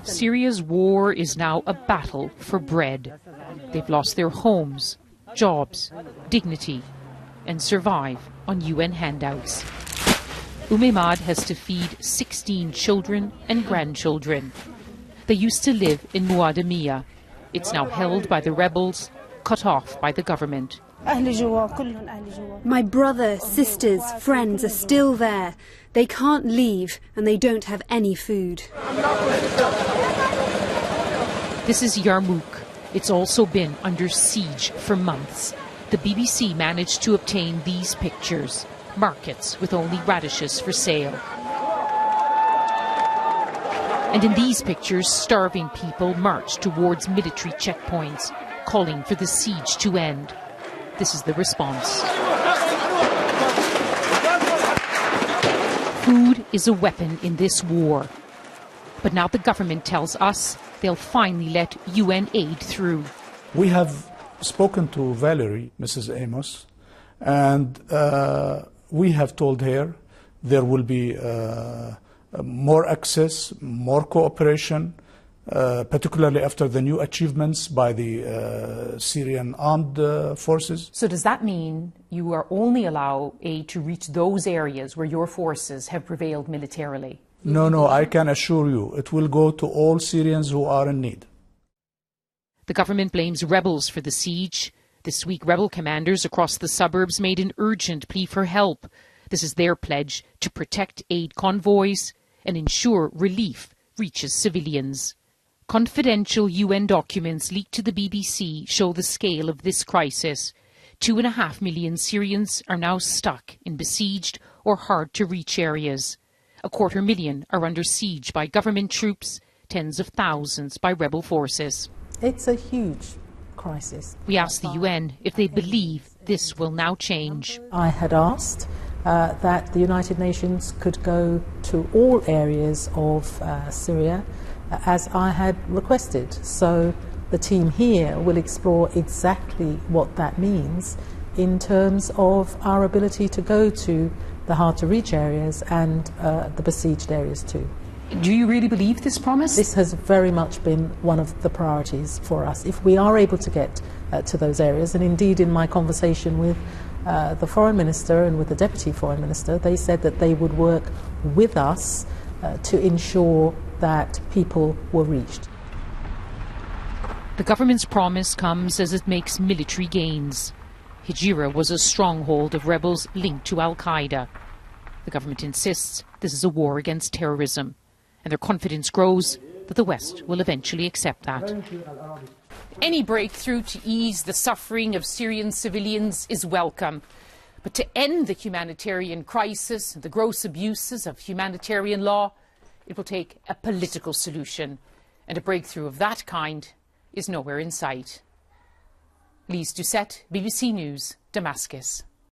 Syria's war is now a battle for bread. They've lost their homes, jobs, dignity, and survive on UN handouts. Ahmad has to feed 16 children and grandchildren. They used to live in Muadamiyah. It's now held by the rebels, cut off by the government. My brother, sisters, friends are still there. They can't leave and they don't have any food. This is Yarmouk. It's also been under siege for months. The BBC managed to obtain these pictures. Markets with only radishes for sale. And in these pictures, starving people march towards military checkpoints, calling for the siege to end. This is the response. Food is a weapon in this war. But now the government tells us they'll finally let UN aid through. We have spoken to Valerie, Mrs. Amos, and we have told her there will be more access, more cooperation, particularly after the new achievements by the Syrian armed forces. So does that mean you are only allow aid to reach those areas where your forces have prevailed militarily? No, I can assure you it will go to all Syrians who are in need. The government blames rebels for the siege. This week, rebel commanders across the suburbs made an urgent plea for help. This is their pledge to protect aid convoys and ensure relief reaches civilians. Confidential UN documents leaked to the BBC show the scale of this crisis. 2.5 million Syrians are now stuck in besieged or hard-to-reach areas. 250,000 are under siege by government troops, tens of thousands by rebel forces. It's a huge crisis. We asked the UN if they believe this will now change. I had asked that the United Nations could go to all areas of Syria as I had requested. So the team here will explore exactly what that means in terms of our ability to go to the hard-to-reach areas and the besieged areas too. Do you really believe this promise? This has very much been one of the priorities for us. If we are able to get to those areas, and indeed in my conversation with the Foreign Minister and with the Deputy Foreign Minister, they said that they would work with us to ensure that people were reached. The government's promise comes as it makes military gains. Hijira was a stronghold of rebels linked to Al-Qaeda. The government insists this is a war against terrorism, and their confidence grows that the West will eventually accept that. Any breakthrough to ease the suffering of Syrian civilians is welcome. But to end the humanitarian crisis and the gross abuses of humanitarian law, it will take a political solution, and a breakthrough of that kind is nowhere in sight. Lise Doucette, BBC News, Damascus.